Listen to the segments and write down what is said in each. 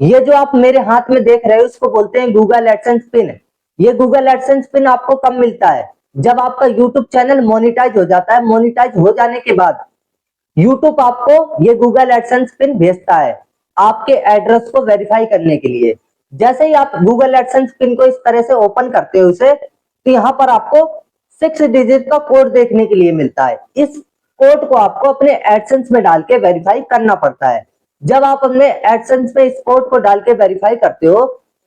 ये जो आप मेरे हाथ में देख रहे हो इसको बोलते हैं गूगल एडसेंस पिन। ये गूगल एडसेंस पिन आपको कब मिलता है? जब आपका यूट्यूब चैनल मोनेटाइज हो जाता है। मोनेटाइज हो जाने के बाद यूट्यूब आपको ये गूगल एडसेंस पिन भेजता है आपके एड्रेस को वेरीफाई करने के लिए। जैसे ही आप गूगल एडसेंस पिन को इस तरह से ओपन करते हो इसे, तो यहाँ पर आपको 6 डिजिट का कोड देखने के लिए मिलता है। इस कोड को आपको अपने एडसेंस में डाल के वेरीफाई करना पड़ता है। जब आप अपने एडसेंस में इस कोड को डाल के वेरीफाई करते हो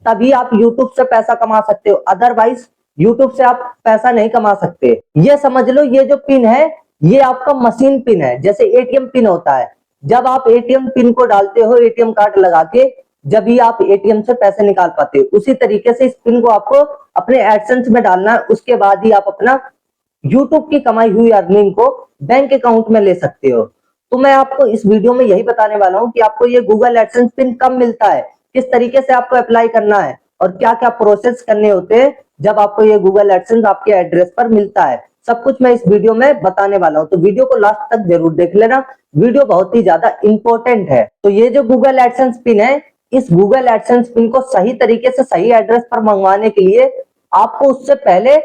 तभी आप यूट्यूब से पैसा कमा सकते हो, अदरवाइज यूट्यूब से आप पैसा नहीं कमा सकते। ये समझ लो ये जो पिन है ये आपका मशीन पिन है, जैसे एटीएम पिन होता है। जब आप एटीएम पिन को डालते हो एटीएम कार्ड लगा के, जब भी आप एटीएम से पैसे निकाल पाते हो, उसी तरीके से इस पिन को आपको अपने एडसेंस में डालना है। उसके बाद ही आप अपना यूट्यूब की कमाई हुई अर्निंग को बैंक अकाउंट में ले सकते हो। तो मैं आपको इस वीडियो में यही बताने वाला हूं कि आपको ये गूगल एडसेंस पिन कब मिलता है, किस तरीके से आपको अप्लाई करना है और क्या क्या प्रोसेस करने होते हैं जब आपको ये गूगल एडसेंस आपके एड्रेस पर मिलता है। सब कुछ मैं इस वीडियो में बताने वाला हूं, तो वीडियो को लास्ट तक जरूर देख लेना। वीडियो बहुत ही ज्यादा इंपॉर्टेंट है। तो ये जो गूगल एडसेंस पिन है, इस गूगल एडसेंस पिन को सही तरीके से सही एड्रेस पर मंगवाने के लिए आपको उससे पहले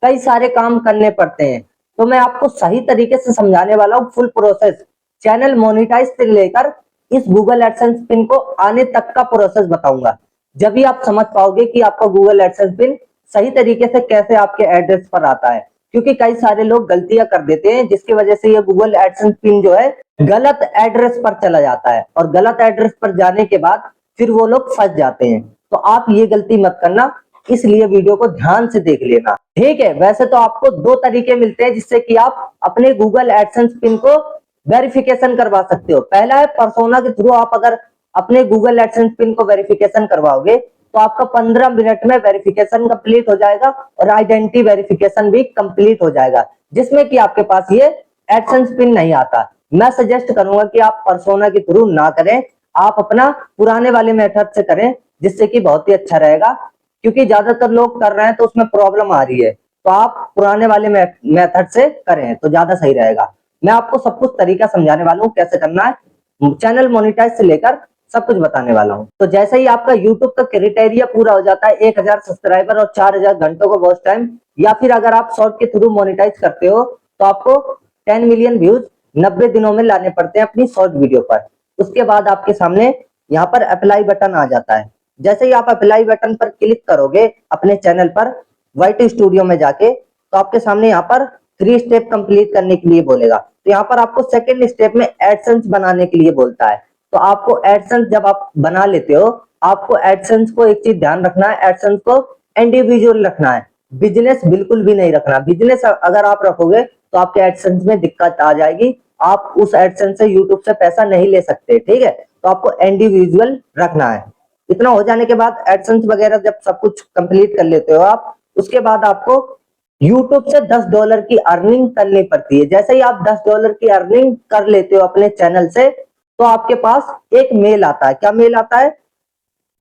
कई सारे काम करने पड़ते हैं। तो मैं आपको सही तरीके से समझाने वाला हूँ, फुल प्रोसेस, चैनल मोनेटाइज से लेकर इस गूगल एडसेंस पिन को आने तक का प्रोसेस बताऊंगा। जब भी आप समझ पाओगे कि आपका गूगल एडसेंस पिन सही तरीके से कैसे आपके एड्रेस पर आता है। क्योंकि कई सारे लोग गलतियां कर देते हैं जिसकी वजह से ये गूगल एडसेंस पिन जो है गलत एड्रेस पर चला जाता है और गलत एड्रेस पर जाने के बाद फिर वो लोग फंस जाते हैं। तो आप ये गलती मत करना, इसलिए वीडियो को ध्यान से देख लेना, ठीक है। वैसे तो आपको दो तरीके मिलते हैं जिससे कि आप अपने गूगल एडसेंस पिन को वेरिफिकेशन करवा सकते हो। पहला है पर्सोना के थ्रू। आप अगर अपने गूगल एडसेंस पिन को वेरिफिकेशन करवाओगे तो आपका 15 मिनट में वेरिफिकेशन कंप्लीट हो जाएगा और आइडेंटिटी वेरिफिकेशन भी कंप्लीट हो जाएगा, जिसमें कि आपके पास ये एडसेंस पिन नहीं आता। मैं सजेस्ट करूंगा कि आप पर्सोना के थ्रू ना करें, आप अपना पुराने वाले मेथड से करें, जिससे कि बहुत ही अच्छा रहेगा। क्योंकि ज्यादातर लोग कर रहे हैं तो उसमें प्रॉब्लम आ रही है, तो आप पुराने वाले मेथड से करें तो ज्यादा सही रहेगा। मैं आपको सब कुछ तरीका समझाने वाला हूँ कैसे करना है, चैनल मोनेटाइज से लेकर सब कुछ बताने वाला हूँ। तो जैसे ही आपका यूट्यूब का क्राइटेरिया पूरा हो जाता है, 1000 सब्सक्राइबर और 4000 घंटों का वॉच टाइम, या फिर अगर आप शॉर्ट के थ्रू मोनेटाइज करते हो तो आपको 10 मिलियन व्यूज 90 दिनों में लाने पड़ते हैं अपनी शॉर्ट वीडियो पर। उसके बाद आपके सामने यहाँ पर अप्लाई बटन आ जाता है। जैसे ही आप अप्लाई बटन पर क्लिक करोगे अपने चैनल पर वाइट स्टूडियो में जाके, तो आपके सामने यहाँ पर 3 स्टेप कंप्लीट करने के लिए बोलेगा। तो यहाँ पर आपको सेकंड स्टेप में एडसेंस बनाने के लिए बोलता है। तो आपको एडसेंस जब आप बना लेते हो, आपको एडसेंस को एक चीज ध्यान रखना है, एडसेंस को इंडिविजुअल रखना है, बिजनेस बिल्कुल भी नहीं रखना। बिजनेस अगर आप रखोगे तो आपके एडसेंस में दिक्कत आ जाएगी, आप उस एडसेंस से यूट्यूब से पैसा नहीं ले सकते, ठीक है। तो आपको इंडिविजुअल रखना है। इतना हो जाने के बाद एडसेंस वगैरह जब सब कुछ कंप्लीट कर लेते हो आप, उसके बाद आपको यूट्यूब से $10 की अर्निंग करनी पड़ती है। जैसे ही आप $10 की अर्निंग कर लेते हो अपने चैनल से, तो आपके पास एक मेल आता है। क्या मेल आता है?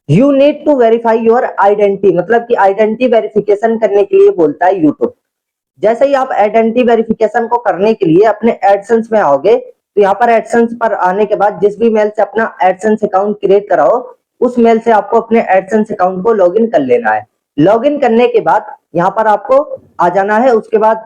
You need to verify your identity, मतलब कि आइडेंटिटी वेरिफिकेशन करने के लिए बोलता है यूट्यूब। जैसे ही आप आइडेंटिटी वेरिफिकेशन को करने के लिए अपने एडसेंस में आओगे, तो यहाँ पर एडसेंस पर आने के बाद जिस भी मेल से अपना एडसेंस अकाउंट क्रिएट कराओ, उस मेल से आपको अपने एडसेंस अकाउंट को लॉगिन कर लेना है। लॉगिन करने के बाद यहाँ पर आपको आ जाना है। उसके बाद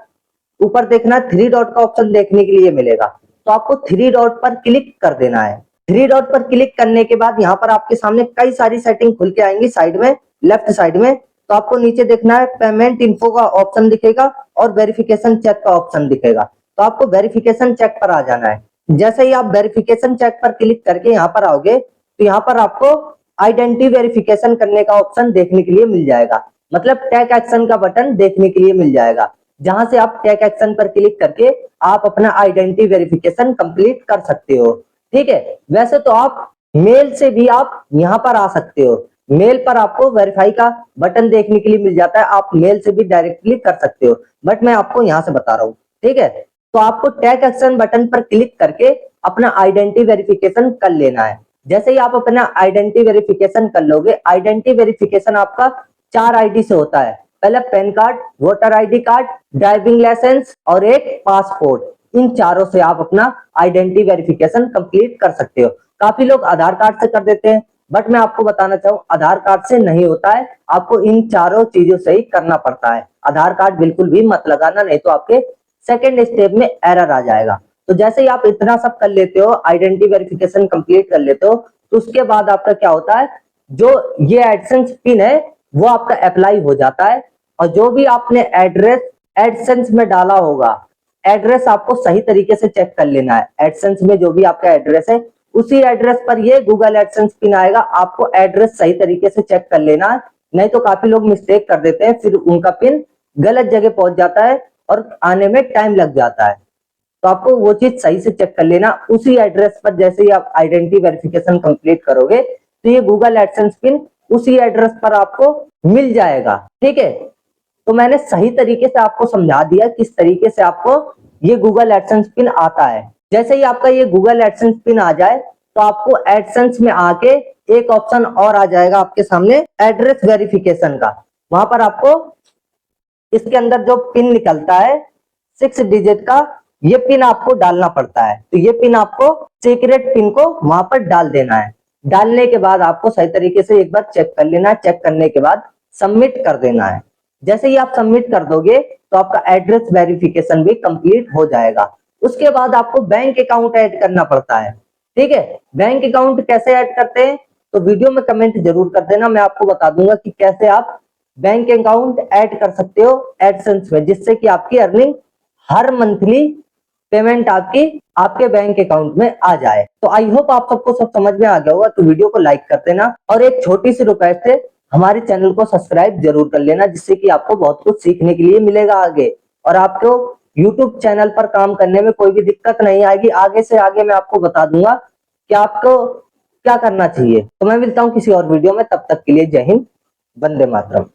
ऊपर देखना 3 डॉट का ऑप्शन देखने के लिए मिलेगा, तो आपको 3 डॉट पर क्लिक कर देना है। 3 डॉट पर क्लिक करने के बाद यहाँ पर आपके सामने कई सारी सेटिंग खुल के आएंगी साइड में, लेफ्ट साइड में। तो आपको नीचे देखना है पेमेंट इन्फो का ऑप्शन दिखेगा और वेरिफिकेशन चेक का ऑप्शन दिखेगा। तो आपको वेरिफिकेशन चेक पर आ जाना है। जैसे ही आप वेरिफिकेशन चेक पर क्लिक करके यहाँ पर आओगे, तो यहाँ पर आपको आइडेंटिटी वेरिफिकेशन करने का ऑप्शन देखने के लिए मिल जाएगा, मतलब टेक एक्शन का बटन देखने के लिए मिल जाएगा, जहां से आप टेक एक्शन पर क्लिक करके आप अपना आइडेंटिटी वेरिफिकेशन कंप्लीट कर सकते हो, ठीक है। वैसे तो आप मेल से भी आप यहाँ पर आ सकते हो, मेल पर आपको वेरीफाई का बटन देखने के लिए मिल जाता है, आप मेल से भी डायरेक्टली कर सकते हो, बट मैं आपको यहाँ से बता रहा हूँ, ठीक है। तो आपको टेक एक्शन बटन पर क्लिक करके अपना आइडेंटिटी वेरिफिकेशन कर लेना है। जैसे ही आप अपना आइडेंटिटी वेरिफिकेशन कर लोगे, आइडेंटिटी वेरिफिकेशन आपका 4 आईडी से होता है। पहले PAN card, voter ID card, driving licence और एक पासपोर्ट। इन चारों से आप अपना आइडेंटिटी वेरिफिकेशन कंप्लीट कर सकते हो। काफी लोग आधार कार्ड से कर देते हैं, बट मैं आपको बताना चाहूँ आधार कार्ड से नहीं होता है, आपको इन चारों चीजों से ही करना पड़ता है। आधार कार्ड बिल्कुल भी मत लगाना, नहीं तो आपके सेकंड स्टेप में एरर आ जाएगा। तो जैसे ही आप इतना सब कर लेते हो, आइडेंटिटी वेरिफिकेशन कंप्लीट कर लेते हो, तो उसके बाद आपका क्या होता है, जो ये एडसेंस पिन है वो आपका अप्लाई हो जाता है। और जो भी आपने एड्रेस एडसेंस में डाला होगा, एड्रेस आपको सही तरीके से चेक कर लेना है। एडसेंस में जो भी आपका एड्रेस है, उसी एड्रेस पर ये गूगल एडसेंस पिन आएगा। आपको एड्रेस सही तरीके से चेक कर लेना है, नहीं तो काफी लोग मिस्टेक कर देते हैं, फिर उनका पिन गलत जगह पहुंच जाता है और आने में टाइम लग जाता है। तो आपको वो चीज सही से चेक कर लेना। उसी एड्रेस पर जैसे ही आप आइडेंटिटी वेरिफिकेशन कंप्लीट करोगे, तो ये गूगल एडसेंस पिन उसी एड्रेस पर आपको मिल जाएगा। ठीक है, तो मैंने सही तरीके से आपको समझा दिया किस तरीके से आपको ये गूगल एडसेंस पिन आता है। जैसे ही आपका ये गूगल एडसेंस पिन आ जाए, तो आपको एडसेंस में आके एक ऑप्शन और आ जाएगा आपके सामने, एड्रेस वेरिफिकेशन का। वहां पर आपको इसके अंदर जो पिन निकलता है 6 डिजिट का, ये पिन आपको डालना पड़ता है। तो ये पिन आपको सीक्रेट पिन को वहां पर डाल देना है। डालने के बाद आपको सही तरीके से एक बार चेक कर लेना है। चेक करने के बाद सबमिट कर देना है। जैसे ही आप सबमिट कर दोगे, तो आपका एड्रेस वेरिफिकेशन भी कंप्लीट हो जाएगा। उसके बाद आपको बैंक अकाउंट ऐड करना पड़ता है। ठीक है, बैंक अकाउंट कैसे ऐड करते हैं, तो वीडियो में कमेंट जरूर कर देना, मैं आपको बता दूंगा कि कैसे आप बैंक अकाउंट ऐड कर सकते हो एडसेंस में, जिससे कि आपकी अर्निंग हर मंथली पेमेंट आपकी आपके बैंक अकाउंट में आ जाए। तो आई होप आप सबको सब समझ में आ गया होगा। तो वीडियो को लाइक कर देना और एक छोटी सी रिक्वेस्ट है, हमारे चैनल को सब्सक्राइब जरूर कर लेना, जिससे कि आपको बहुत कुछ सीखने के लिए मिलेगा आगे, और आपको यूट्यूब चैनल पर काम करने में कोई भी दिक्कत नहीं आएगी। आगे से आगे मैं आपको बता दूंगा कि आपको क्या करना चाहिए। तो मैं मिलता हूँ किसी और वीडियो में, तब तक के लिए जय हिंद, वंदे मातरम।